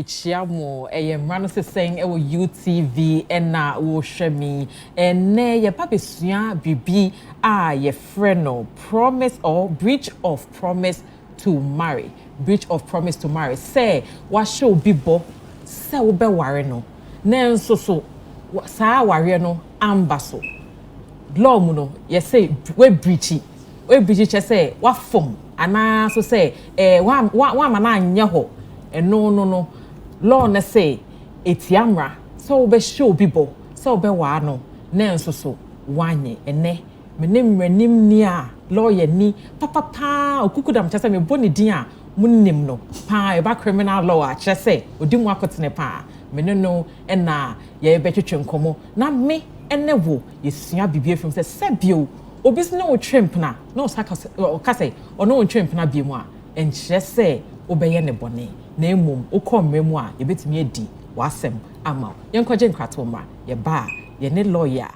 Michiamo, Mmara se saying UTV ena wo hwemi ene ye babesua bibi ye freno promise or breach of promise to marry. Breach of promise to marry. Say wa show bibo say wo be ware no. Na nso so saa ware no amba so. Law mu no ye say we breachy. We breachy che say wa fom ana so say wa ma na anya ho. No. Law na say etiamra so be show bibo so be wa no na nso so wanye ene menim ni a lawyer ni papa okukudam chese me boni din a munnim no pa e ba criminal law a chese odi mu akotene pa me no na ye be twetwe nkomo na me ene wo yesua bibie fim se sebio obisi na wo twemp na o kase ono wo twemp na bi mu a enchese obeye ne bone na emum ukomremu a yebetimi edi wasem ama yenkwaje nkrato ma ye ba ye ne lawyer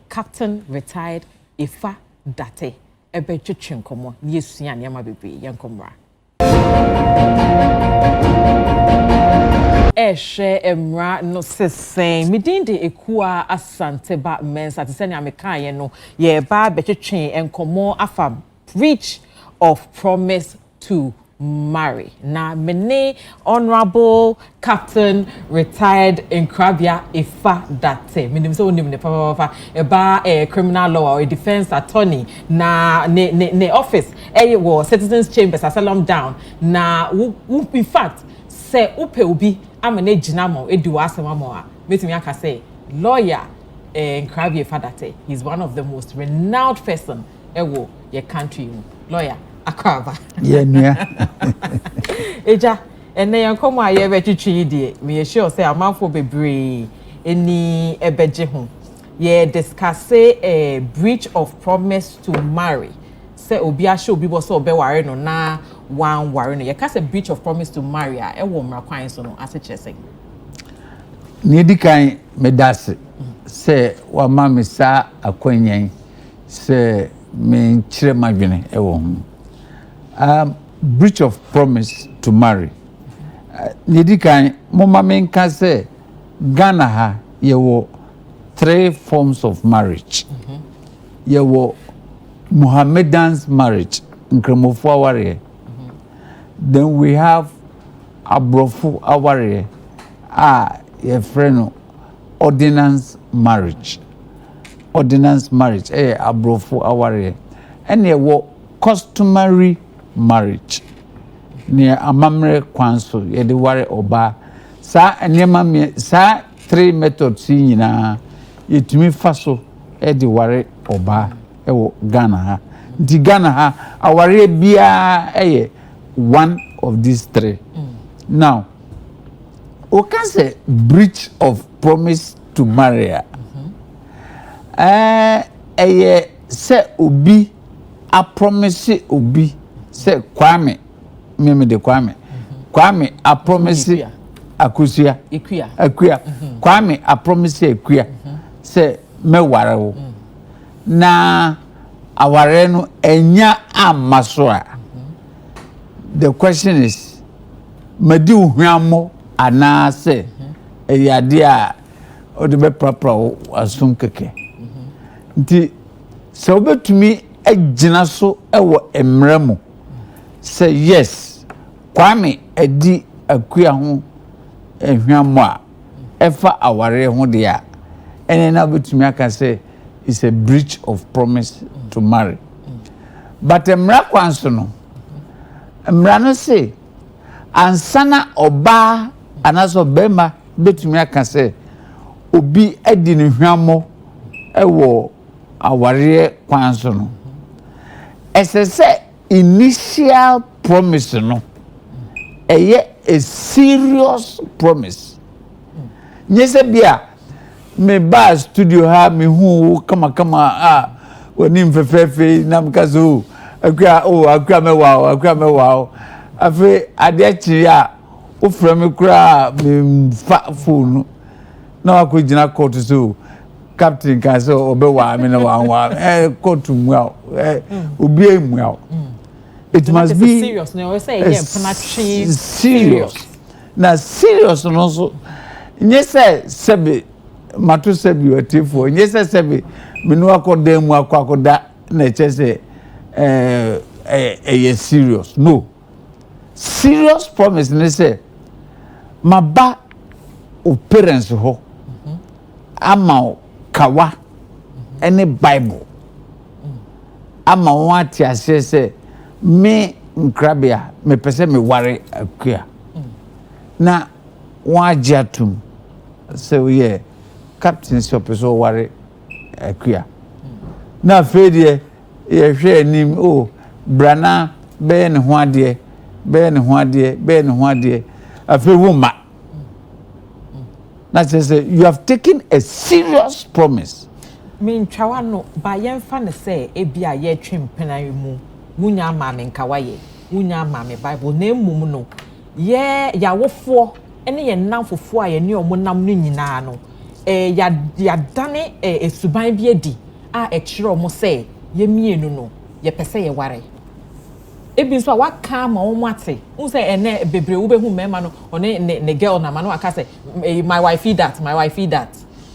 captain retired Ifa Date ebe twetwe nkomo na yesua ne ma bebe yenkomra Mmara no sesen midinde ekua asanteba mensa te senya mekaye no ye ba betwetwe enkomo afa breach of promise to marry. Na mene honorable captain retired Nkrabia Ifa Date. Minim so nim ne papa eba criminal law or defense attorney na ne office wo citizens chambers asylum down na in fact say upe obi amene ginamo edi wasema mo a metimi aka say lawyer Nkrabia Ifa Date. He's one of the most renowned person ewo your country lawyer Akaba. Yeah. Eja, ene yankomo aye betwitwi die. Me sure say amanfo bebre eni ebeje ho. Ye discuss a breach of promise to marry. Say obi a show obi bo so obe ware no na wan ware no. Ye ka say breach of promise to marry a e wo mmara kwan so no ase chese. Ni di kan medase. Say wa ma me sa akwanyan. Say me chire madwene e wo ho. Breach of promise to marry. Nidikan mama menka say Ghana ha yewo 3 forms of marriage. Yewo Mohammedan's marriage, nkremofo aware. Then we have abrofo aware. Ye friend ordinance marriage. Ordinance marriage abrofo aware. And yewo customary marriage near amamre kwanso ye de ware oba sa enema me sa 3 methods nyina yetumi faso e de ware oba e wo Ghana ha di Ghana ha aware bia one of these 3 now we can say breach of promise to marry say obi a promise obi say Kwame meme de Kwame a promise akusia Kwame a promise akuya say me ware wo na aware no enya amaso a the question is medi uhwamo ana say eyade a ode be prapra asum keke nti so betumi agina so ewo Mmara mu say yes Kwame edi akuya ho ehwamo a efa aware ho de a ene na betumi aka say is a breach of promise to marry but Mmara kwanso no Mmara no say ansana oba anaso bema betumi aka say obi edi ne hwamo ewo aware kwanso no say initial promise no a serious promise nyese bia me ba studio ha me hu kama woni mfefefe na mkazo akwa mewa afi ade akiri a ofra me kura me phone na akogina court so captain can say obewa me na wa court mu obi emu it must be serious. No, we say serious. na serious no so nye sebe matu sebe watifo nye sebe menu akoda mu akoda na eche serious no serious promise ne say maba o parents ho ama kawa any bible ama won ati ase say me nkrabia me pese me ware akua na won agiatum so yeah captain so pese ware akua na fedie ye hwe anim oh brana be ne ho ade afi woma na say you have taken a serious promise me ntwawa no ba yemfa ne say ebia ye twempenan mu munya maame nkawaye munya maame bible na emum no ye yawofo ene ye namfofo a ye ne omonam no nyina no ya dane esuban bi edi a ekire omo say ye mienu no ye pese ye ware ebi so waka ma omo ate un say ene bebre wo behu mema no one ne girl na ma no aka say my wife that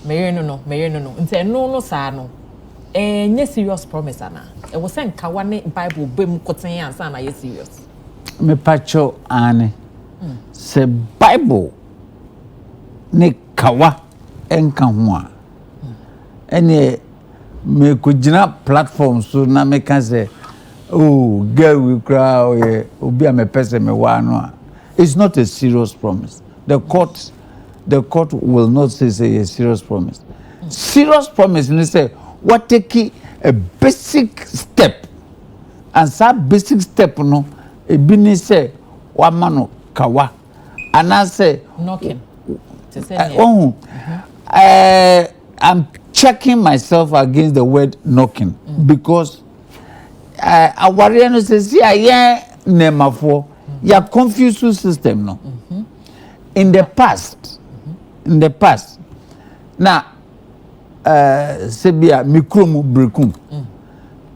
me no nte no sa no nye serious promise ana e wo say nkawa ne bible bem koten ansa na ye serious me pacho ane se bible ne kawa enka ho a ene me kujina platform so na me kan say oh girl we cry obi am person me wa no it's not a serious promise the court will not say a serious promise serious promise ni say what take a basic step and that basic step no e bi ni say wa ma no kawa and say knocking I'm checking myself against the word knocking because aware no say see aye nemafo ya confuse system no in the past na sebia mikromu brekum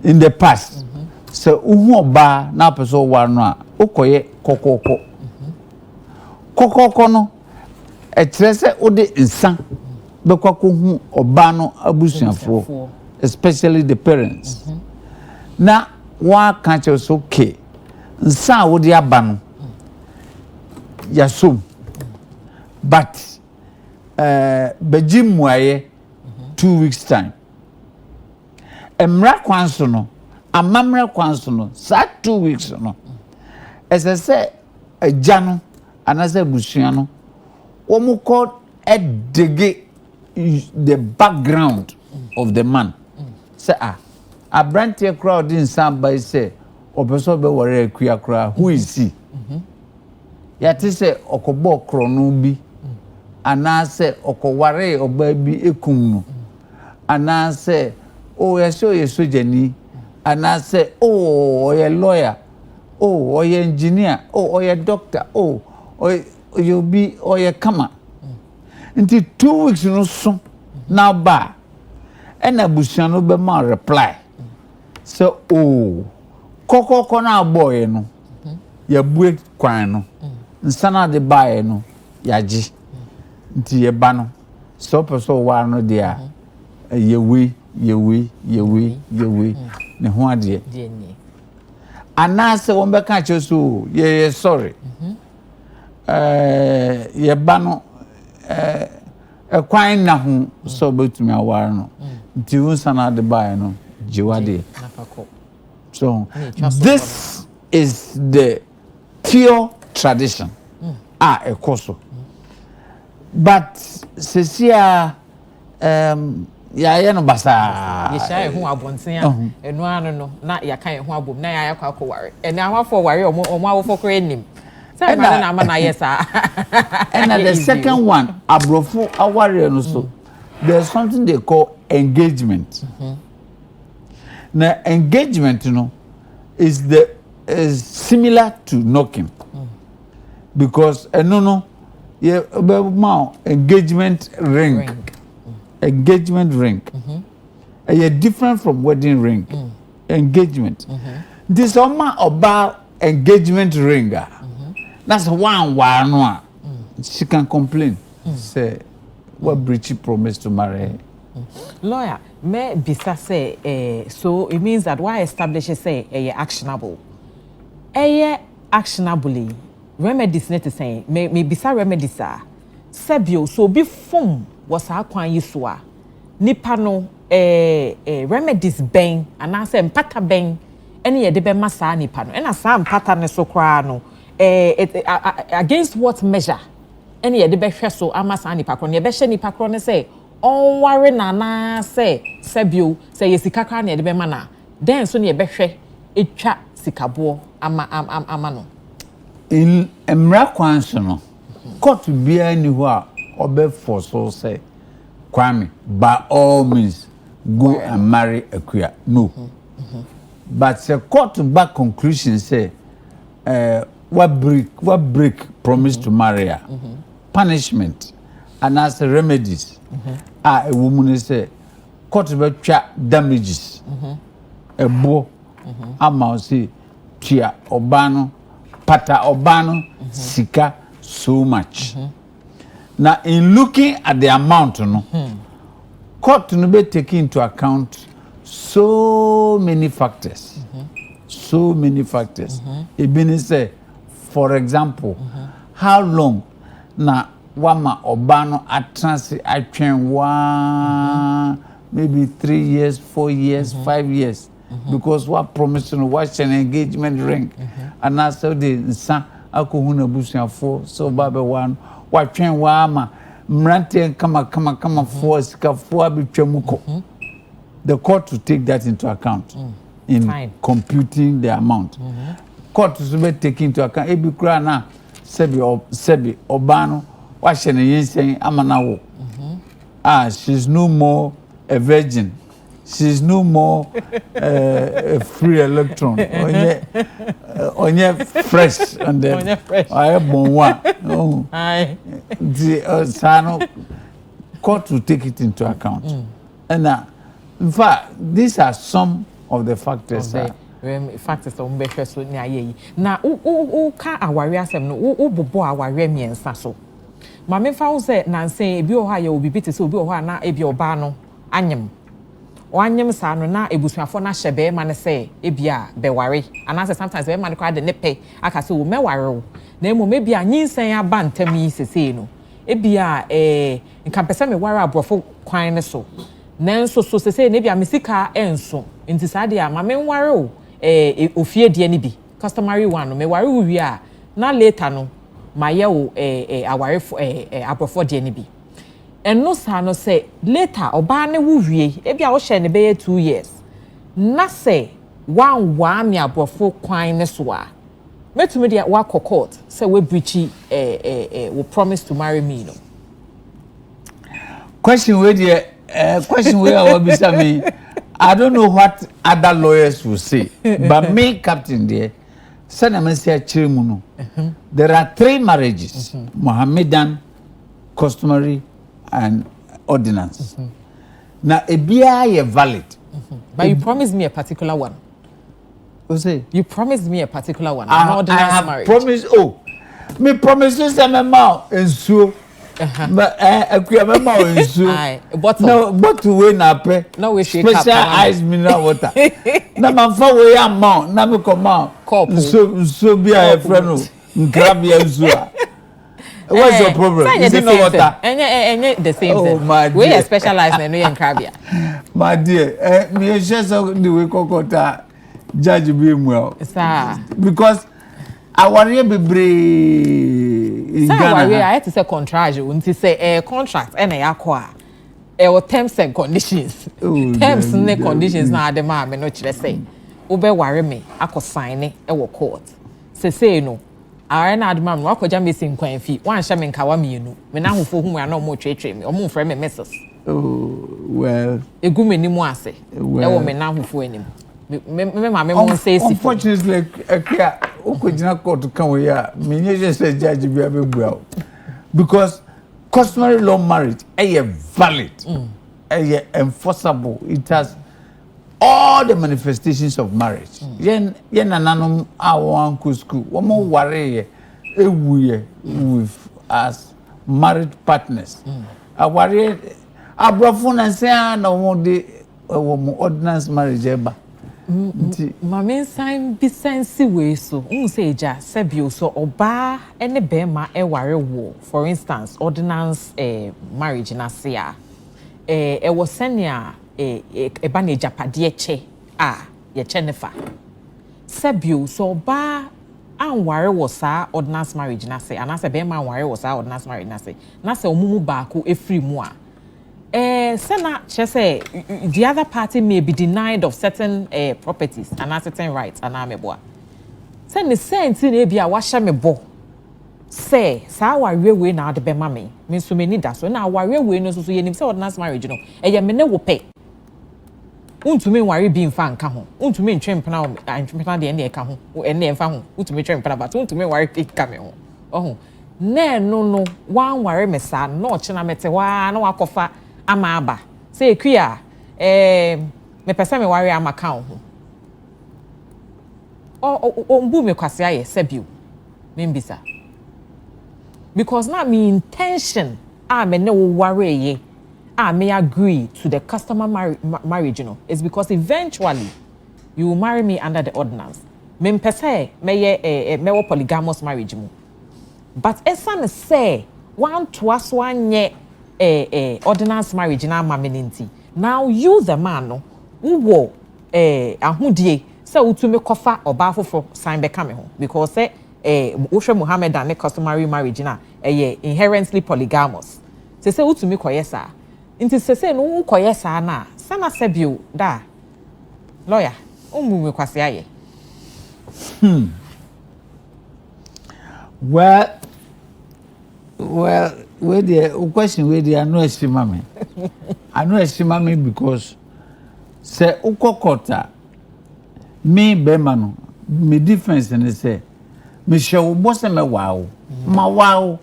in the past so uhu oba na peso wa no a okoye kokoko no e kire se ode nsan bekwa ko hu oba no abusuafo especially the parents na wa kan che so okay nsan wode aba no ya so but bejimuaye 2 weeks time emra kwanso no amamra kwanso no sa 2 weeks no esese agya no anase busua no womuko edege the background of the man say abrantie crowd in somebody say opeso be wore akua crowd who is he yati say okobo krono bi anase okoware oba bi ekum no anase yeso jani anase oye lawyer oye engineer oye doctor you be oye kama until 2 weeks no so now ba ena busua no be ma reply so kokoko na boy no ya bue kwan no nsana de bae no ya ji nti ye ba no so person wa no dia yewe ne ho ade anase won be ka che so ye sorry ye ba no kwan na ho so betumi aware no nti nsana de bae no jiwade so this is the pure tradition ekoso but sesia ya no basa ye sha ehun abonten a enu anu no na ya kan ehun abom na ya yakwa akoware enu awafo ware omo awofo kra enim say man na ama na yesa and the second one abrofo aware no so there's something they call engagement now engagement is similar to knocking because no yeah engagement ring. Engagement ring. Different from wedding ring. Engagement. This one about engagement ring. That's one. she can complain. Say, what breach promise to marry? Lawyer, may bisa say, so it means that why establish say actionable. Actionably, remedies net to say, may bisa remedies are. Sebio, so be form was our kwan yiswa. Nipano, remedies bang, and I say mpata bang, any a debe masa nipano, and a sam pattern so crano, against what measure? Any a debe so amasa nipakron, ye beshe nipakron say. On worry na say sebio say yesika kra na de mana den so na ye behwe etwa sikabo ama no in Mmara kwanso no court bia ni ho a obe for so say Kwame by all means go and marry Akua no but the court back conclusion say what break promise to marry her punishment and as remedies a woman say court be twa damages ebo ama say tia obano pata obano sika so much now in looking at the amount no court no be take into account so many factors e been say for example how long na wama obano atransi atwen wa maybe 3 years 4 years 5 years because what promise no what an engagement ring and also the nsa akohuna busuafo so babe one watwen wa ma mranten kama for sika for abetwamuko the court to take that into account in computing the amount court to be taking into account ebi kura na sebi obano what she saying amanawo she's no more a virgin, she's no more a free electron onye fresh and then I born one the sano court to take it into account and in fact these are some of the factors factors on be so na ye na o ka aware asem no o bobo aware miensa so ma me fa wo se na nsen ebi o ha ye obi biti se obi o ha na ebi oba no anyem o anyem sa no na ebusuafo na hyebe ma ne se ebi a be ware ana se sometimes be ma ne kwa de ne pe aka se wo me ware o na emo mebi anyinsen aba ntam yi sese no ebi a nka pese me ware abrofo kwan ne so nanso so sese ne bia mesika enso nti sade a ma me ware o ofie de ni bi customary one no me ware wi a na later no ma ye o aware abrofo de ni bi enno sa no say later oba ne wo wie e bia wo hye ne be 2 years na say wa me abrofo kwan ne so a metumi de wa court say we breachi we promise to marry me no question where I will be me. I don't know what other lawyers will say, but me, Captain, there, there are 3 marriages: Mohammedan, customary, and ordinance. Now, a BI is valid. But you promised me a particular one. What say? You promised me a particular one. An ordinance marriage. Promise. Me promise you some amount and so. But no, but to win up. No, we special ice mineral water. Na man for we amount. Na me come out. So be a friend. Grab your zua. What's your problem? Is it no water? The same thing. Oh my dear. We are specialized in no crabia. My dear, me just the way kokota judge be well. Sir. Because I want to be in Ghana. I had to say contract. Unti say contract and akwa. Terms and conditions. Terms and conditions na the man me no chile say. Ube worry me. Ako sign it. Court. Say no. I na the man wako jam missing kwan fi. Wan sha me nkawa mienu. Me na hufo hu me na mo twetwe me. Omo frɛ me messes. Oh well. Egu me ni mu ase. Ewo me na hufo anim. Me mo say si. Unfortunately, okojina court kan we ya. Me nye say judge bi abegua. Because customary law marriage is valid. Is enforceable. It has all the manifestations of marriage. Yen nananom a won school. Wo mo ware ye ewu ye with as married partners. Aware abrofo na say na won de ordinance marriage eba. Mama sign be sense way so say ja sebio so oba ene bema e ware wo. For instance, ordinance marriage na say e was senia ba na japade che ye che nefa. Sebio so oba an ware wo sa ordinance marriage na say anase bema ware wo sa ordinance marriage na say omumu ba ko efri mu a Sena, say the other party may be denied of certain properties and certain rights and ameboa. Send the sense in Abia washa me bo. Say, sa wa we na de be mame. Mean so many that so na wa we no so ye nim say ordinance marriage no. E ye me ne wo pe. Untumi ware bi mfa nka ho. Untumi ntwempena ntwempena de ne ka ho. Ene mfa ho. Untumi twempena but untumi ware pe ka me ho. Oh. Ne no wan ware me sa no chena mete wa na wakofa ama aba say kuya me pese me ware ama kan ho o mbu me kwase aye sebio me mbisa because na me intention me ne wo ware ye me agree to the customer marriage, you know, is because eventually you will marry me under the ordinance. Me pese me ye me wo polygamous marriage mu, but esan say one twas one ye ordinance marriage na mameninti. Now you the man no wo ahudie say utumi kofa oba fofo sign beka me ho because say wohwe Muhammad and customary marriage na inherently polygamous. Say utumi koye sa. Nti say no koye sa na sana sebio da lawyer umu me kwase aye. Well, where the question where they are no estimate. I know estimate because say ukokota me bemano me difference and say me show boss me wow ma wow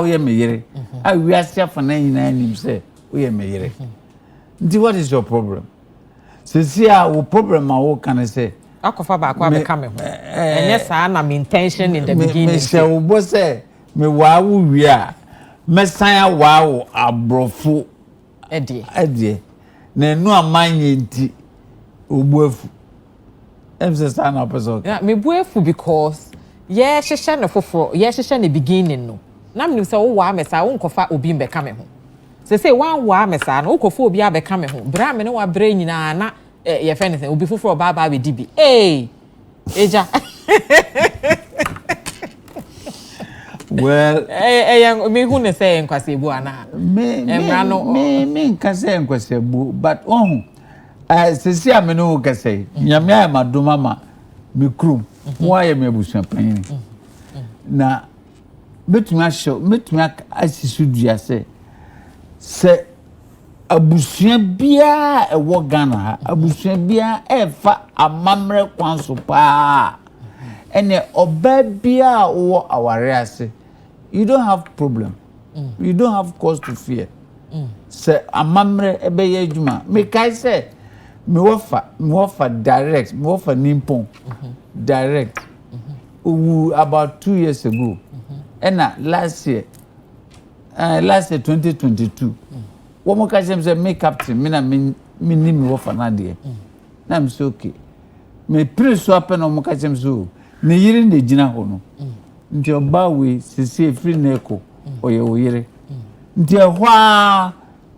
we me yere we are self na him say we me yere. What is your problem? See our problem I can say akofa ba kwa be come ho enye sa na me intention in the beginning me show boss say me wow we are mesanya wow abrofo edie na enu amanye nti ogbuefu emsesa na person yeah me buefu because ye hwehwe na foforo ye hwehwe na beginning no na me say wo wa mesa wo nkofa obi mbeka me ho say wan wa mesa na wo kofa obi abeka me ho bra me ne wa bra nyina na ye fe ne obi foforo ba be dibi eja well me who ne say nkwasebu ana me nkase nkwasebu but sisi ame no kase nyame ay madoma ma me krum mo aye me abusuan pan na betumi asisu dua se abusuan bia ewo Ghana ha abusuan bia efa amamre kwanso pa ene oba bia wo aware ase you don't have problem. You don't have cause to fear. Say amamre ebeye adwuma. Me kai say me offer direct, me offer nimpon. Direct. About 2 years ago. And last year 2022. Wo mo kai say me captain, me na me ni me offer na de. Na me say okay. Me pray so happen o mo kai say so. Ne yiri ne gina ho no. Nti oba we sisi free neko oye oyere nti ehwa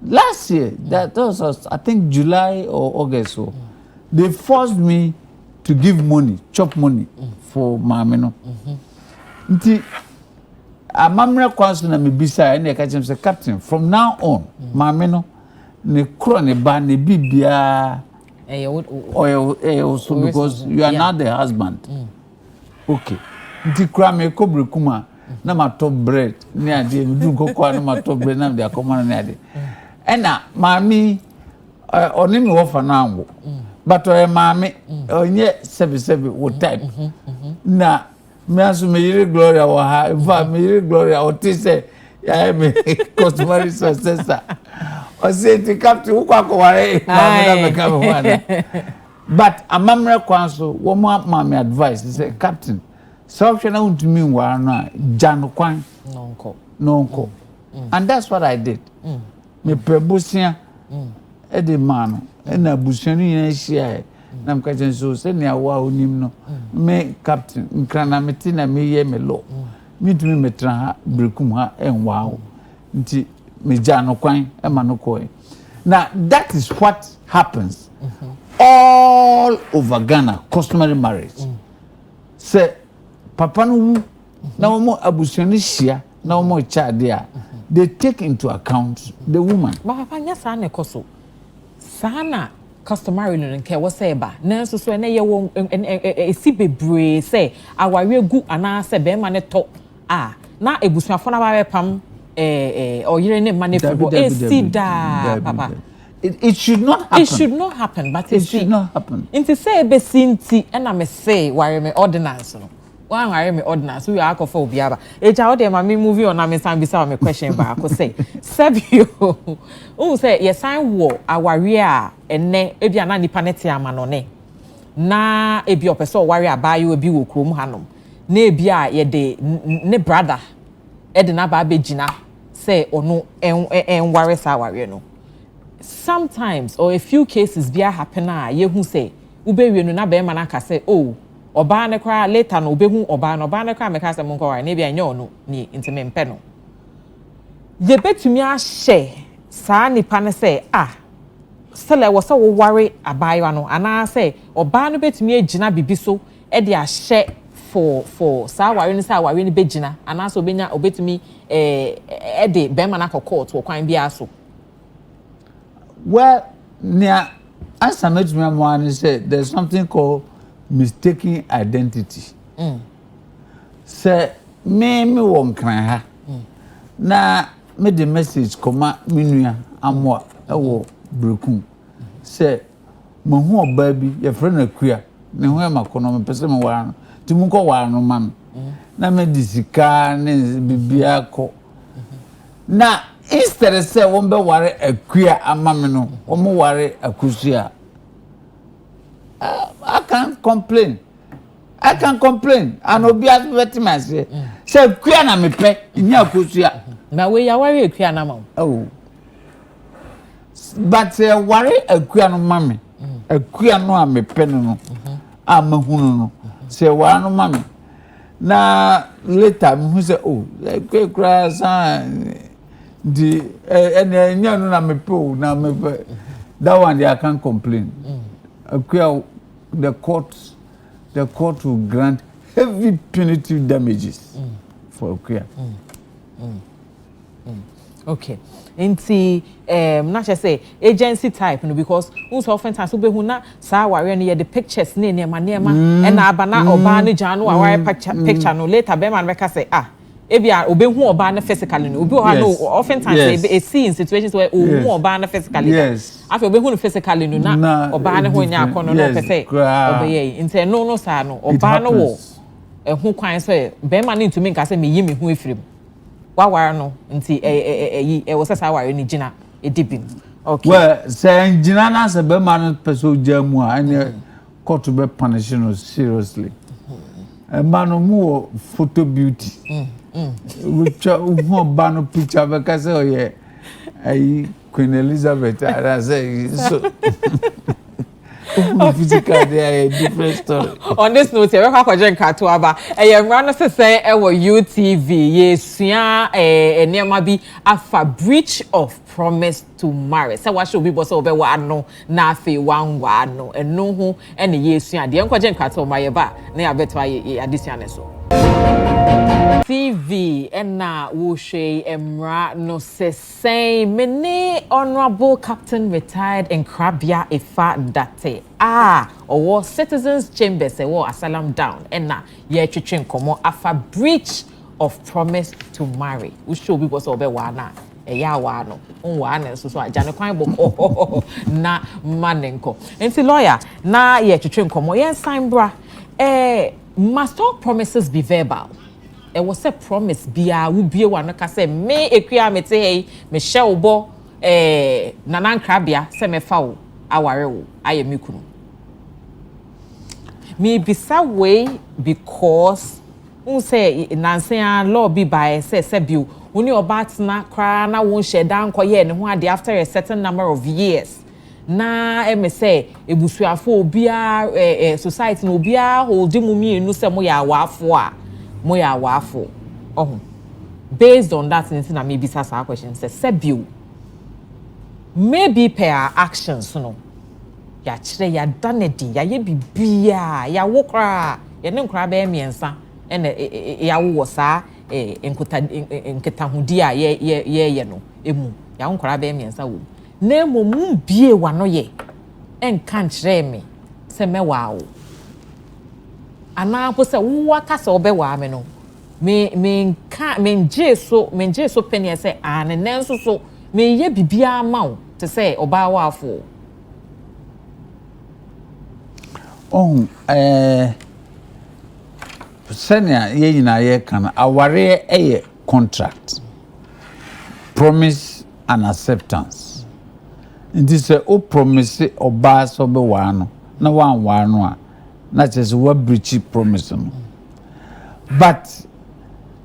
last year that was I think July or August so they forced me to give money chop money for mama no nti amamre kwanso na me bisa na ka chem say captain from now on mama no ne kro ne ba ne bibia so because you are not the husband okay nti kra me kobre kuma na ma top bread ni ade ndu kokwa na ma top bread na de akoma na ade ena mami oni me wo fa na anwo but mami onye sebi wo type na me aso me yire gloria wo ha va me yire gloria o ti se ya me customary successor o se ti captain wo kwa ko ware mami na me ka me wana but amamre kwanso wo mo mami advice say captain So option out to me wana jano kwan nonko. And that's what I did. Me prebusia e de mano e na busia ni na hia e na mka so se ne awa onim no me captain nkrana meti na me ye me lo me tumi metra ha brekum ha enwa o nti me jano kwan e ma no ko. Now that is what happens all over Ghana, customary marriage. Say papa no wu na omo abusuani hia na omo cha dia they take into account the woman. But papa nya sa na ekoso sana customary no nke wo say ba na so so na ye wo esi bebre say aware gu ana say be ma ne to na ebusuafo na ba pam oyire ne ma ne fibo esi da papa. It should not happen. It should not happen, but it should not happen. Inti say be sinti and I say why me ordinance no. One why me ordinance we are for obiaba. Eja o de ma me movie on am san bisa me question ba ko say. Sebio. Who say yes sign wo aware a enne e bia na nipa nete ama no ne. Na e bi opeso ware abaye obi wo krom hanom. Na e bia ye de ne brother e de na ba begina say ono en ware sa ware no. Sometimes or a few cases be happen ye who say ube we no na be ma na ka say oh oba ne kra later no ube hu oba ne kra me ka say mo nko ware na bia nya ono ni ntime mpe no ye betumi a share saa nipa ne say sele wo say wo ware abayo no ana say oba no betumi agina bibi so e de a share for saa ware ni saa ware ni begina ana so obenya obetumi e de be ma na ko court wo kwan bia so. Well, as I met my mom said, there's something called mistaken identity. Say, me won't cry her. Na me the message koma minua amwa ewo brekum. Say, mo hu baby, your friend akua. Ne hu ma kono me pese me wa no. Ti mu ko wa no man. Na me disika ne bibia ko. Na instead of say one be worry a queer amamino, one more worry a crucia. I can't complain. And be as wet myself. Say queer na me pay in your crucia. Now we are worry a queer namam. Oh, but say worry a queer no mammy. A queer no me penno. I'm a huno. Say one no mammy. Now later who say oh, like queer grass the and no na me po na me that one I can't complain. The court will grant heavy punitive damages for Okuya. Okay. Inti na say agency type no because most often times we hu na saa ware no the pictures ne ne ma and na aba na oba ne jano ware picture no later be man make say ebia obehu oba na physically no obi ha no often times e see in situations where ohu oba na physically afi obehu no physically no na oba na ho nya akono no pese obeye nti no saa no oba no wo ehu kwan so be man ntumi nka say me yi me hu efirim wa ware no nti e wo sesa ware ni gina e dibin. Okay, well say gina na say be man person jamu and court be punish no seriously. Man mu photo beauty which who ban picture because oh yeah Queen Elizabeth I say so physical they are a different story. On this note we kwa kwaje nkato aba Mmara no say e wo UTV yesua enema bi afa breach of promise to marry say wa show bi bo so be wa no na afi wanwa no eno ho ene yesua de nkwaje nkato ma ye ba na ya beto aye adesua ne so TV ena wo hwe Mmara no say many honorable captain retired in Krabia Ifa Date or citizens chamber say wo asalam down ena ye twetwe nkomo afa breach of promise to marry wo show bi so be wa na eya wa no onwa na so aja ne kwan bo na manenko enti lawyer na ye twetwe nkomo ye sign bra must all promises be verbal? It was a promise bia wo bie wa no ka say me ekua mete hey me hye bo nanan krabia say me fa wo aware wo aye me kunu me bisa way because who say nansen law be by say sebio when you about na kra na won share down koye ne ho ade after a certain number of years na me say ebusuafo obia society no obia hold mu mienu say mo ya awafo oh based on that thing na maybe sasa question say sebio maybe per actions no ya kire ya danedi ya ye bibia ya wokra ya ne nkra be miensa ya wo saa nketahudi a ye no emu ya nkra be miensa wo na mu bie wa no ye enka nkire me se mewa wo ana po se wo aka se obewa me no me nje so penye se ane nenso so me ye bibia ma wo te se oba wa afo senia ye nyina ye kan aware eye contract promise and acceptance nti se o promise oba so be wa no na wa no a na chese wa breach promise no but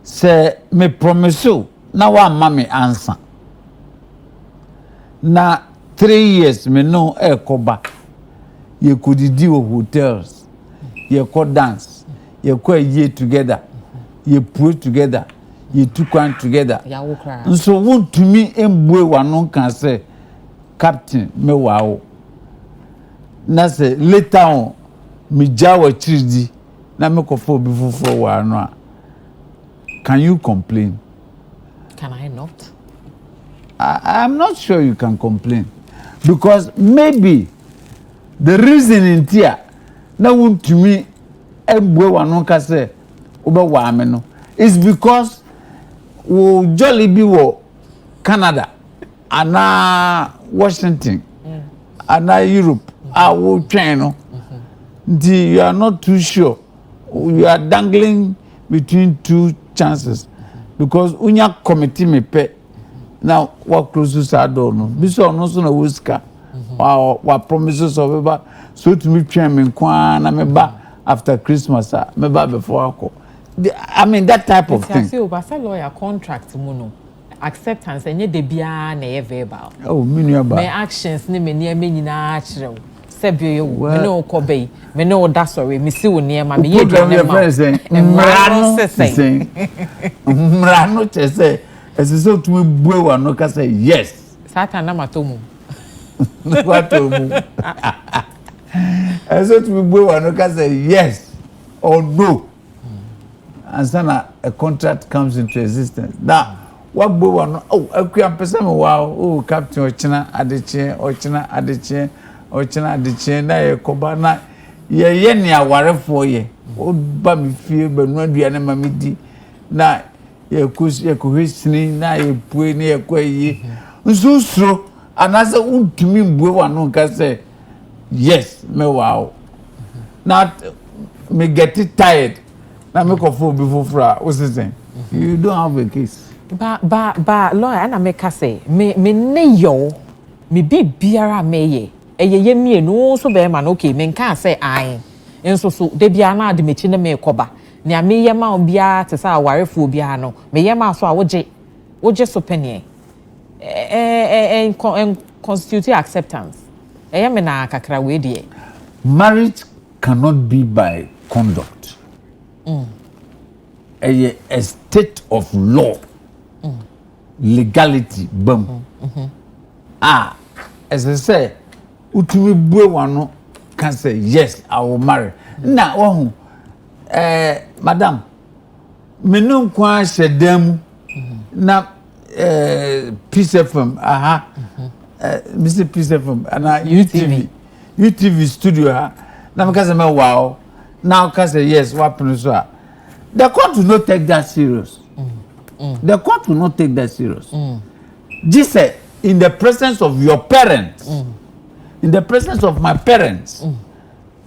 se me promise na wa ma me answer na 3 years me no ekoba ye could do hotels ye could dance ye could ye together ye pray together ye took one together so want to me embwe one can say captain me wow na say later on me jawa chidi na me kofo before for one can you complain? Can I not? I'm not sure you can complain because maybe the reason in here na want to me ebwe wanu ka say oba wa me no is because wo jolly bi wo Canada ana Washington ana Europe wo train no you are not too sure you are dangling between two chances because unya committee me pe now what close to door no bi so no so na wuska wa promises of ever so to me train me kwa na me ba after Christmas me ba before ako I mean that type of thing. See over lawyer contract mu no acceptance enye de bia na e verbal. Oh me ba. Me actions ni me nyina akire sebio ye wo me no kobei me no da sorry me si wo niema me ye dwa na ma. Mmara no chese so to me bue wa no ka say yes. Satan na matomu. What to so to me bue wa no ka say yes or no. And then a contract comes into existence. Now, what bue wa no akua pese me wow captain ochina adeche na ye koba na ye ne awarefo ye o ba me fie banu aduane ma me di na ye kohesini na ye pue na ye kwayi nsusuro anase untumi mbue wa no ka say yes me wow now me get it tired na me kofo bi fofura o say you don't have a case ba lawyer na me ka say me ne yo me biara me ye eyeye mienu so be ma no okay me nka say ai enso so de bia na de mechi na me koba ne me ye ma bia te sa awarefo bia no me ye ma so a woje so penye constitute acceptance me na kakra we die marriage cannot be by conduct a state of law legality bam as I say utumi bue wano can say yes I will marry na wohu madam menum kwa shedam na Peace FM Mr. Peace FM and UTV studio na me say wow now can say yes what happen the court will not take that serious the court will not take that serious just say in the presence of your parents in the presence of my parents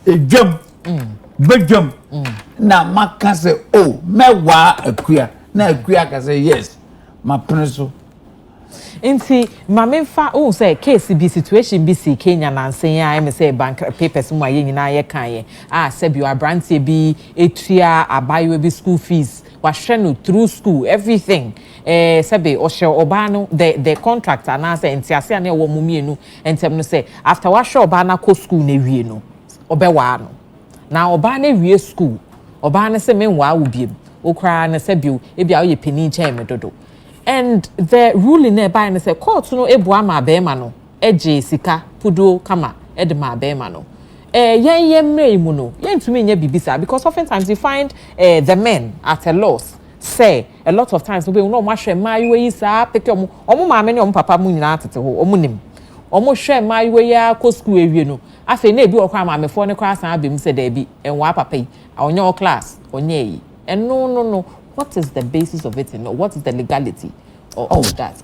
a jump big jump na ma can say oh me wa akua na akua can say yes my principal Inti mamemfa o say case bi situation bi si Kenya nansen ya me say bank papers mu aye nyina ye kan ye sebi abrantie bi etua abayo bi school fees wahwe no through school everything sebi ohye oba no the contractor na say entiase na wo mumienu entem no say after wahwe oba na ko school na wie no obewa no na oba na wie school oba na say menwa wo biem okra na sebi e bia ye peni chen me dodo. And the ruling nearby and say court no ebua ma bema no eje sika pudo kama edema bema no yen mu no yen tumi nya bibisa because oftentimes you find the men at a loss say a lot of times we no ma hwe ma yi sa peke omo ma me ne omo papa mu nyina atete ho omo nim omo hwe ma yi ya ko school ewie no afi na ebi okwa ma me fo ne kwa san abem se da bi enwa papa yi onye class onye yi no what is the basis of it? What is the legality of that?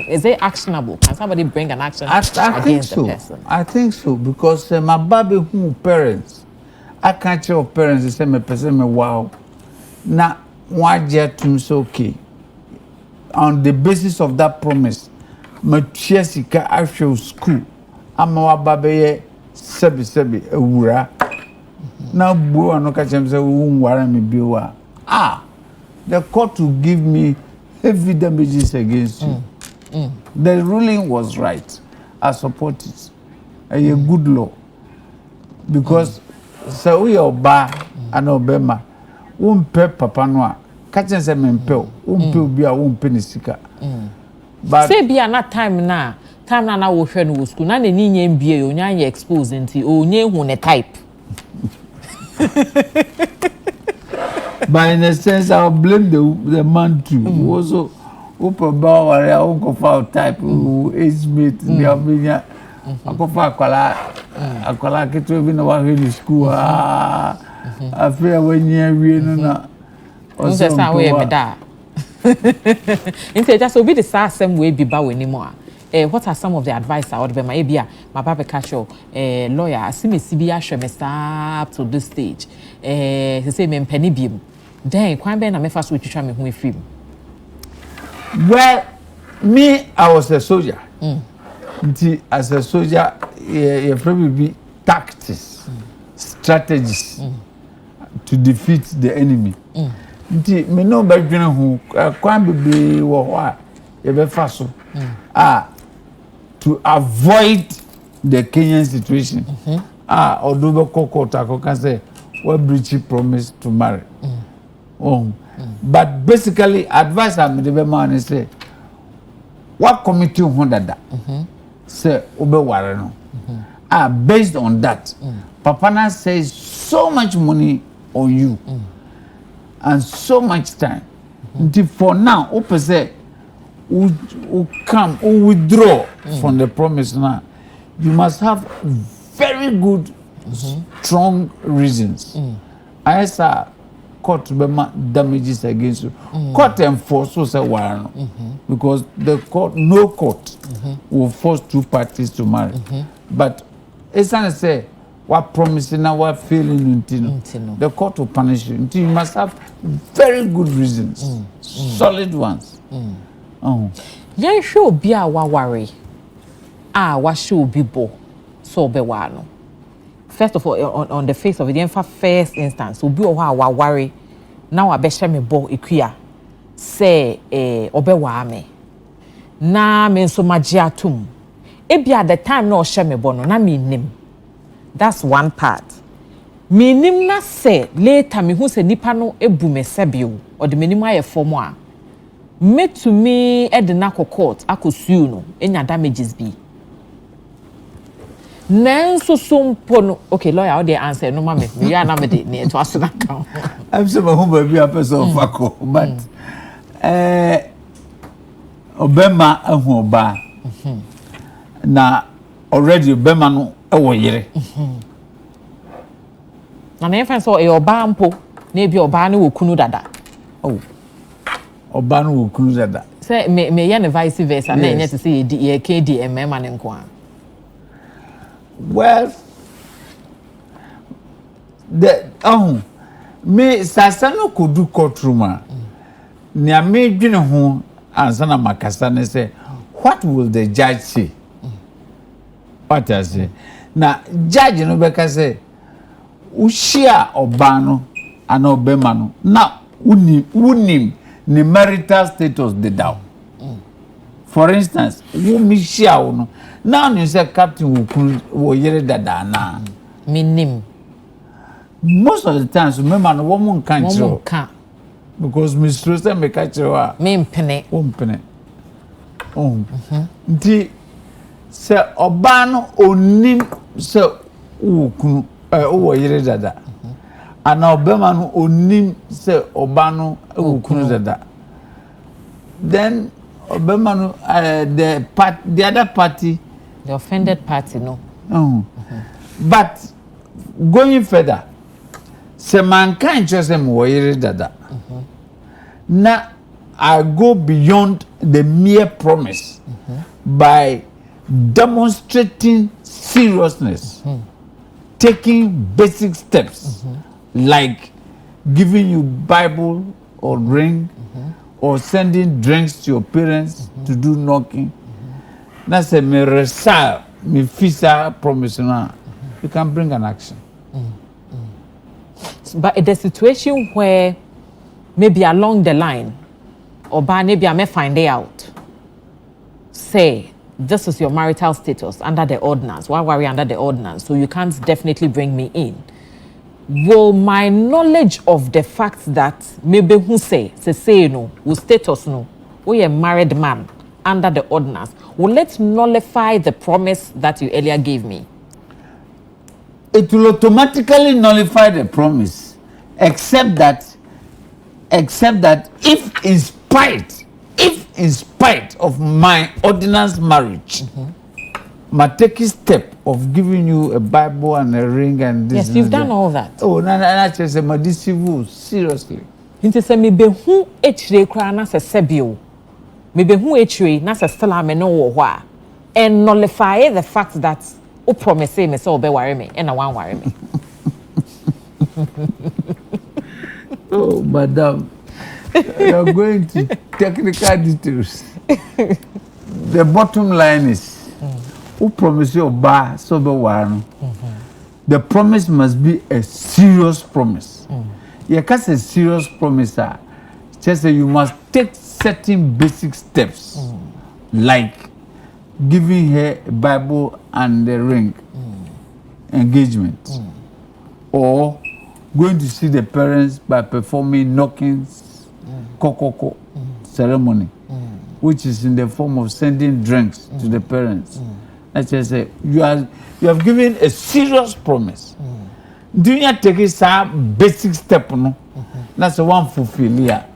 Is it actionable? Can somebody bring an action against the person? I think so because my baby who parents, I can't tell parents they say my person me wow. Now one year to so okay. On the basis of that promise, my Jessica actual school, I'm our baby sebi ewura. Now boy no catch him say who worry me biwa. The court will give me heavy damages against you. The ruling was right. I support it. A good law. Because so we oba and obema. Pe papa noa. Catching some impel. Pe be a penny sika. But say be na time na wo hwe no school na ne nye MBA onya ye expose nti onye hu ne type. But in a sense, I'll blame the man too. Also, Upper Bower, Uncle Foul type, who age mate, the Albania, Uncle Aquala, get to be in school. I fear when you're no. That's how we are that. Instead, just will be the same way be bow anymore. What are some of the advice I would be my Baba Casho, lawyer, I see me CBA up to this stage. He say me penny beam. Then, quite ben, I'm first with you, me film. Well, me, I was a soldier. As a soldier, you probably be tactics, strategies to defeat the enemy. Me no background who can't be what you be fast to avoid the Kenyan situation. Although Coco can say what breach promise to marry. But basically, advice I'm the man is say what committee wanted that say obe warano. Based on that, Papana says so much money on you and so much time. Until for now, Ope say who come who withdraw from the promise now. You must have very good, strong reasons. I say court damages against you. Court enforce so say warano because the court, no court will force two parties to marry. But it's not say what promising now what feeling the court will punish you. You must have very good reasons, solid ones. Yan show be a worry. What show be bo so be wano. First of all, on the face of it, for first instance, will be a worry. Now I bet me bo ikuya say obewa me. Na men so magia tum. Ebi at the time no share me bono na me nim. That's one part. Me nim na say later me who say nipa no ebu me sebio or the minimum aye form a. Me to me edna court akosue no enya damages bi. Nanso sompo no okay lawyer how they answer no mama me ya na me de ne to aso na kan. I'm so my be a person of fako but obema ahu oba na already obema no ewo yere na na fan so e oba mpo na ebi oba no wokunu dada oba no wokunu dada say me ya ne vice versa na enye to say ye KDM ma ne nko a. Well, the me sasano could do courtroom. Nia me dwene ho ansa na makasa ne say what will the judge say? What I say? Now, judge no beka say, ushia obano and obemano. Now, unim ni marital status the down. For instance, umishia uno. Now you say captain wo yere dada na. Minim. Most of the times, remember, no woman can't show. Because Miss Rosa make a show. Me pene. Oh. The Sir Obano onim Sir Ukunu yere dada. And Obama onim Sir Obano ukunu dada. Then Obama the other party, the offended party, no. But going further, se mankind just yere dada. Now I go beyond the mere promise by demonstrating seriousness, taking basic steps like giving you Bible or ring or sending drinks to your parents to do knocking. Now say me resa me fisa promise now. You can bring an action. But in the situation where maybe along the line, or by maybe I may find it out, say, this is your marital status under the ordinance. Why worry under the ordinance? So you can't definitely bring me in. Will my knowledge of the fact that maybe who say no, will status no, we a married man under the ordinance, will it nullify the promise that you earlier gave me? It will automatically nullify the promise, except that if in spite of my ordinance marriage, my taking step of giving you a Bible and a ring and this. Yes, you've done all that. Oh, na just say my deceive seriously. Inte say me be hu echire kra na se sebio. Me be hu echire na se stella me no wo ho a. And nullify the fact that o promise me say obe worry me and I wan worry me. Oh, madam, you're going to technical details. The bottom line is, who promise you oba so be worry. The promise must be a serious promise. You can't say serious promise. Just say you must take certain basic steps, like giving her a Bible and a ring, engagement, or going to see the parents by performing knockings, kokoko ceremony, which is in the form of sending drinks to the parents. Let's just say you have given a serious promise. Do you take some basic step? No, that's the one fulfill here.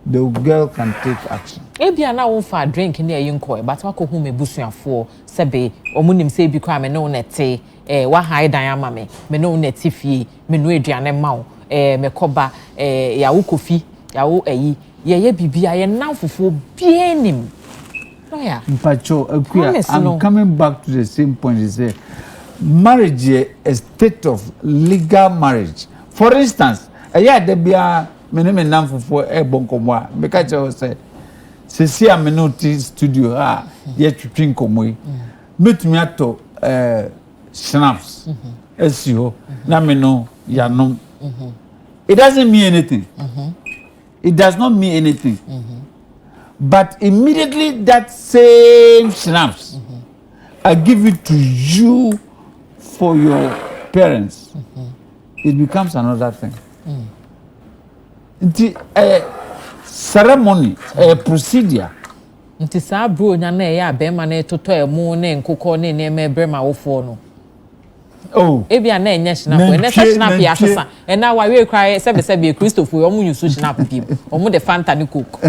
The girl can take action. Ebia na wo fa drink na yin koy but wa ko hu me busuafo sebe omunim se bi kwa me no nete wa hide dan ama me no nete fie me no aduane mawo me koba ya wo kofi ya wo ayi ye bibia ye nanfofo bienim no ya mpacho akuya. I'm coming back to the same point. You say marriage is a state of legal marriage. For instance, there be a me nanfofo bonkomwa because you say see a minute studio yet to drink komoi meet me ato snaps SEO na me no ya no. It doesn't mean anything. It does not mean anything. But immediately that same snaps I give it to you for your parents, it becomes another thing. Ceremony, a procedure. Nti sa bro nya na ya be ma na toto emu ne nkokọ ne ne me brema wofo no. Oh, ebia na enye snap, na snap ya sesa. And now we cry sebe Christopher omu yusu snap pim. Omu the Fanta ni Coke.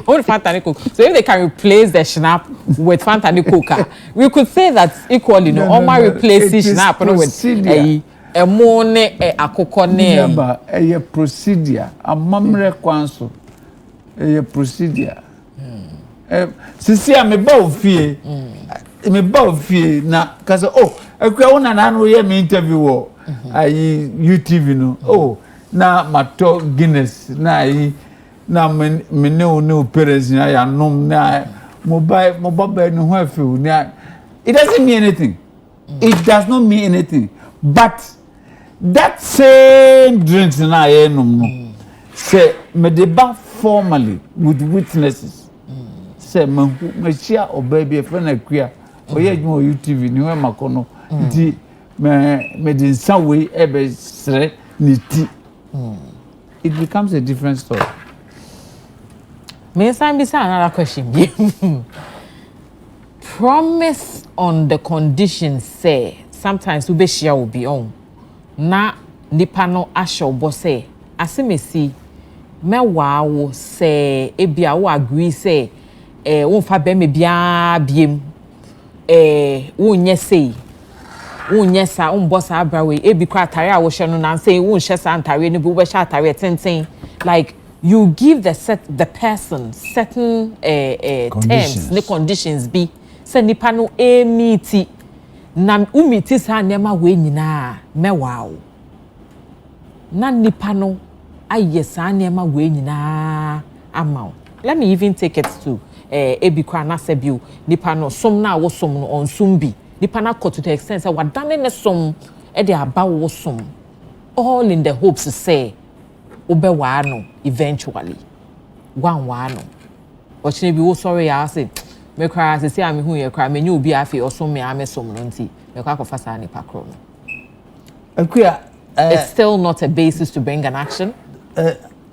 Omu the Fanta ni Coke. So if they can replace the snap with Fanta ni Coke, we could say that equally no. Omu replace snap no with emu ne akokọ ne. Remember, a procedure, a mamre kwanso. A procedure. Sisi a me ba ofie. Me ba ofie na kaza akwa wona na no ye me interview ayi UTV no. Na mato Guinness na ayi na me ne parents na ya nom na mobile no ho afi na it doesn't mean anything. It does not mean anything. But that same drinks na ye nom no say me deba formally with witnesses. Say me share obaby e friend akua oye adwuma o YouTube ni ho makono nti me din sawe ebe sre ni ti. It becomes a different story. May I ask another question? Promise on the condition say sometimes we be share will be on. Na nipa no asho bo say asemesi me wow say ebia wo agree say won fa be me bia biem won nye say won nye sa won boss abrawe ebi kwa atare a wo hye no na say won hye sa antare no bi wo be hye atare tenten like you give the person certain terms the conditions be say nipa no meet na umiti sa nema we nyina mewa o na nipa no aye sa nema we nyina ama. Let me even take it to ebi kwa na sebio nipa no som na wo som no on som bi nipa na to the extent say wadane ne som e de aba wo som all in the hopes to say obewa no eventually wa no ochine bi wo sorry ya say me cry say am hu ye cry me nyu obi afi osom me amesom no nti me kwa kofa sa nipa kro no akua it's still not a basis to bring an action.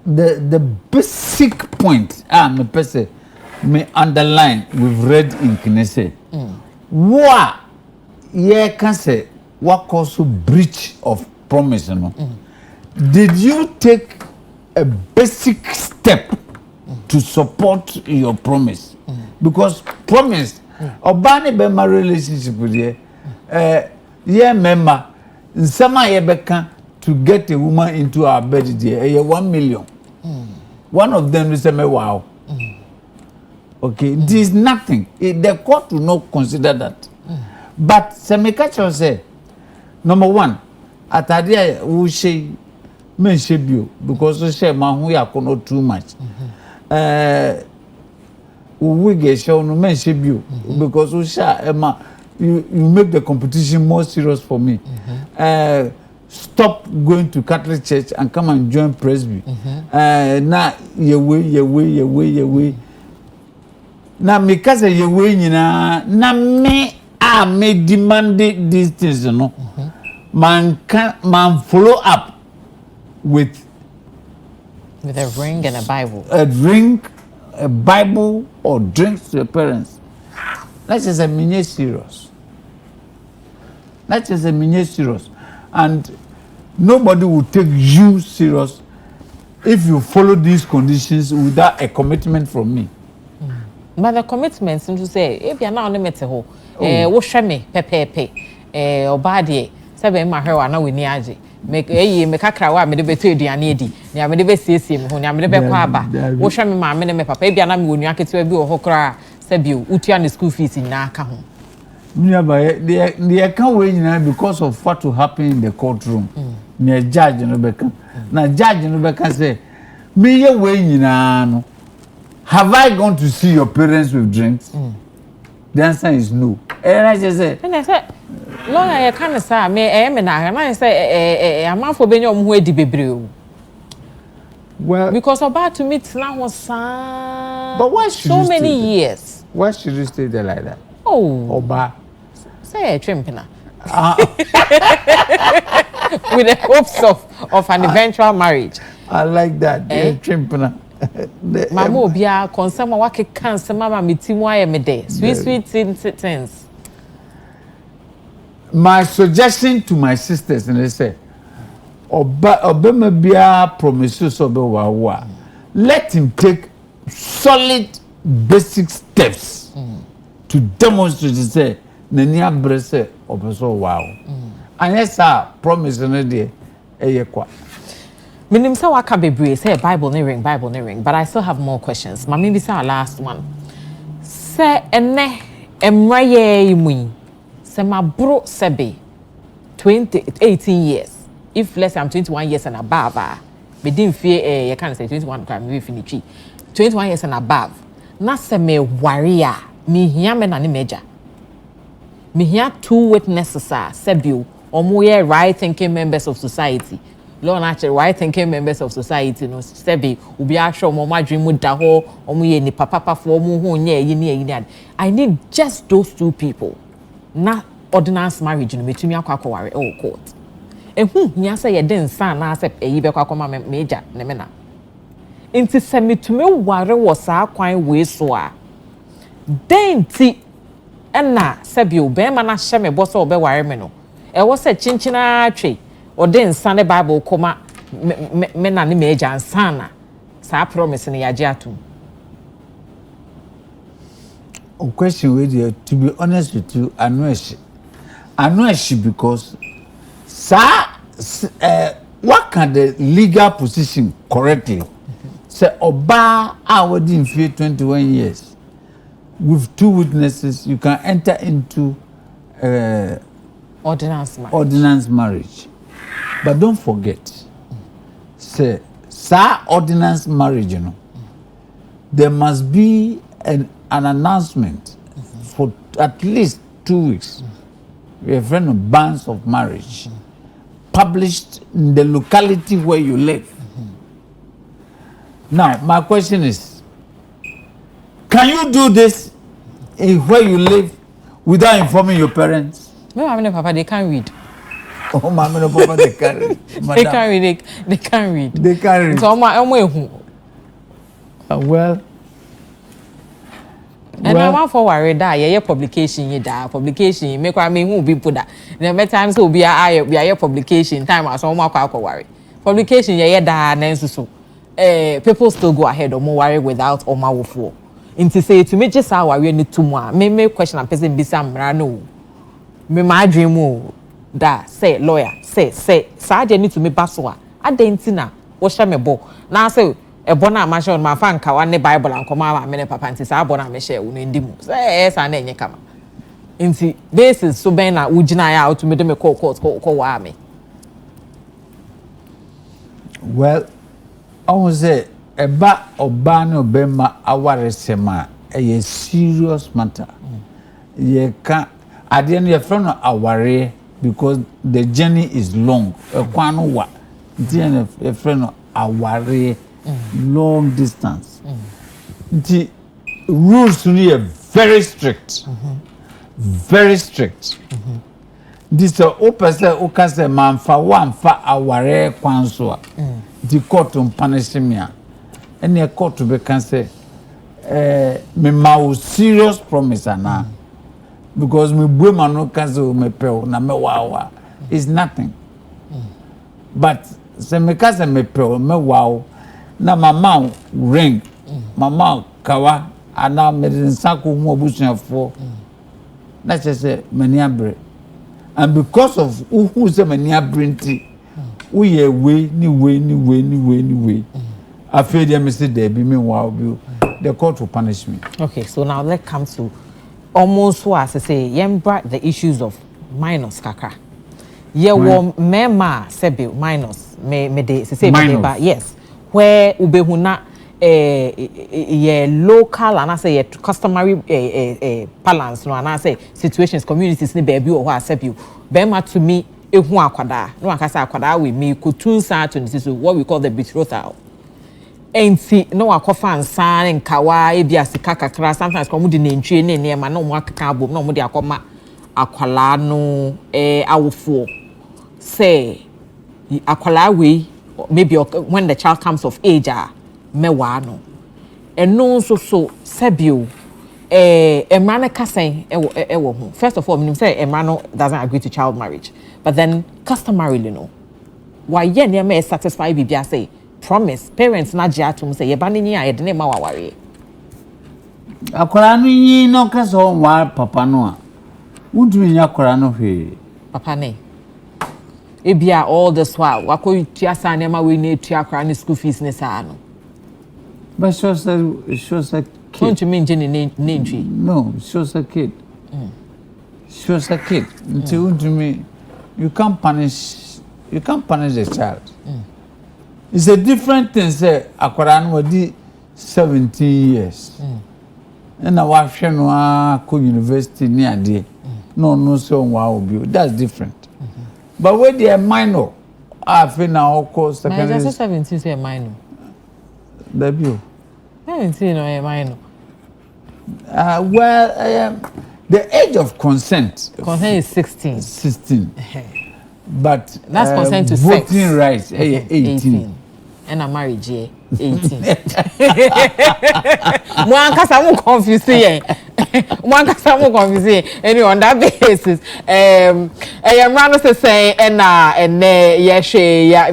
The basic point me person me underline we've read in Knesset. Wa ye can say what cause breach of promise no. Did you take a basic step to support your promise? Because promise obani be my relationship with you yeah member nsama ye beka to get a woman into our bed there 1 million. One of them is say wow. Okay, this is nothing. The court will not consider that. But Semekacho say number one atadia we say men shebio because we say man who yakono too much. We get show no men shebio because we say you make the competition more serious for me. Stop going to Catholic Church and come and join Presby. Na your way. Na because your way na me demand these things, you know. Man follow up with a ring and a Bible. A ring, a Bible, or drinks to your parents. That is a mini serious. And nobody will take you serious if you follow these conditions without a commitment from me. But the commitment seems to say, if you're not on the metal, what shall me, pepe, or badi, 7 my hair, no, we near make a crawa, me the better dianedi, near me the best him, who near me the bequaba. What shall me, my minimum, baby, and I'm going to be a hokra, Sebu, Utian the school fees in Naka. The account way because of what will happen in the courtroom. Near judge and Rebecca. Now, judge and Rebecca say, me your way, no. Have I gone to see your parents with drinks? The answer is no. And I just said, Long I can't say, me, and I say, a man for being your way de bebreu. Well, because about to meet now was but why should so many years? Why should you stay there like that? Oh, Oba. Say a trimpina. With the hopes of an eventual marriage. I like that. Trimpina. Mama Bia, concern my work cancer, Mamma, me team wire me day. Sweet things. My suggestion to my sisters, and they say, Obama Bia promises Obewa. Let him take solid basic steps to demonstrate to say, Nenia Bresse Obeso wow. And yes, I promise another day. Minim say waka bebre say Bible ne ring, but I still have more questions. Ma maybe say our last one. Say ene emra ye mu. Say my bro sebe 18 years. If less I'm 21 years and above, me didn't fear you can't say 21 crime we finish 21 years and above na se me warrior me hia me na ne meja me hia 2 witnesses are sebio omo ye right thinking members of society law natural right thinking members of society no sebi obi ahwe omo madwin mu da ho omo ye ni papa fo omo ho nya yi ni I need just those 2 people na ordinance marriage no metumi akwakoware court ehu hia say ye den san na say eyi be kwakoma meja ne me na inti se metumi ware wo saa kwan we so a den ti na sebio be ma na hye me bo so be ware me no e wo se chinchina twe odin san bible koma me na ne meja ansana saa promise ne yaje atum. A question with you, to be honest with you, I know she because what can the legal position correctly say oba award in 21 years with 2 witnesses you can enter into ordinance marriage. But don't forget say ordinance marriage, you know, there must be an announcement for at least 2 weeks. We have friend of banns of marriage published in the locality where you live. Now, my question is, can you do this where you live without informing your parents? No, I mean, Papa, they can't read. Oh, Mama, no, Papa, they can't read. They can't read. They can't read. They can't read. So, well. And I want for worry that your publication you da publication make me who be put that. The many times will be a publication time as on my worry. Publication ye da na so. People still go ahead or more worry without or my for. Into say to me just how we need to more. Me question and person be some no. Me my dream da say lawyer say Saje need to me baswa. Adentina wo hye me bo. Na say e bona amashon ma fa nka wane bible ankoma ma me papa nti sa bona me share wo ndimu say sa na enye kama nti basis so ben na ugina ya out me de me court ko wa me. Well, I was say eba oba na obema aware sema a serious matter. Ye can ade no ye friend no aware because the journey is long. E kwano wa ye friend no aware long distance. The rules are very strict. Very strict. This opposite okase manfa one fa aware kwanso. The court on punishment. Any court to be can say me ma serious promise na because me buma no kazo me pe na me wawa is nothing. But se me kaze me pe me wow na mama ring mama kawa ana medicine sako mu obusuafo na say mani abre and because of who say mani abre nti we ye way after them say there be me wow the court will punish me. Okay, so now let's come to almost what I say yembra the issues of minors kakra ye wo mema sebe minors me de say me ba yes where ubehuna ye local and I say customary balance no and I say situations communities ni baby or what sebe bema to me ehu akwada no akasa akwada we me kotun sa to so what we call the betrothal enti no akofa ansan nkawa ebia sika kakra sometimes come di nantwie ne ma no mo akaka abom no mo di akoma akwala no awofo say akwala we maybe when the child comes of age mewa no eno so sebio Mmara no kasen ewo ho first of all meaning say Mmara no doesn't agree to child marriage but then customarily no why ye ne ma satisfy bibia say promise parents na je atum say ye ba ne nya ye de ne ma waware akwara no yin no kaso wa papa no a wudumi nya akwara no hwe papa ne ebia all this while wako tuasa ne ma we ne tua akwara ne school fees ne sa no but she was a kid. Don't you mean Jenny Nentry? No, she was a kid. She was a kid. Until to me, you can't punish the child. It's a different thing say akwara no di 17 years. And na wa hwe no a ko university ni ade. No so wa obi. That's different. But when they are minor, I feel now of course secondary. My 17 say minor. Debut. 17 no minor. Well, the age of consent. Consent is 16. 16. But that's consent to voting sex. Rights 18. And a marriage 18. One kasa mo confuse here. One kasa mo confuse here. Anyway, on that basis, Mmara say and yeshe ya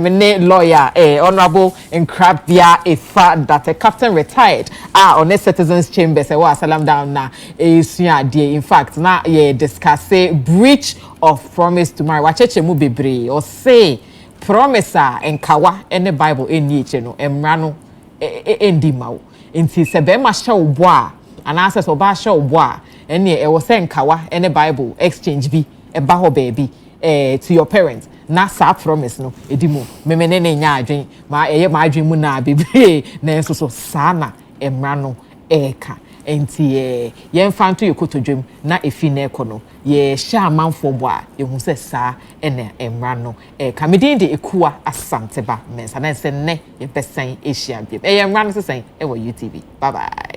lawyer honorable Nkrabia Ifa that a captain retired on a citizens chamber say wa salam down na in fact na ye discuss breach of promise to marry. Wacheche mu bebre or say promise enkawa ene Bible eni eche no Mmara no endi mawo nti se be ma hye obo a anase so ba hye obo a ene e wo se enkawa ene Bible exchange bi e ba ho baby to your parents na sa promise no edimu memene ne nya adwen ma eye ma adwen mu na bebre na enso so sa na Mmara no eka enti ye mfa nto yekotodwem na efi na ekono ye hye amanfo bo a yehu se sa ene Mmara no kamedin de ekua asanteba mensa na se ne ye besan ehia biem Mmara no se sen e wo UTV bye bye.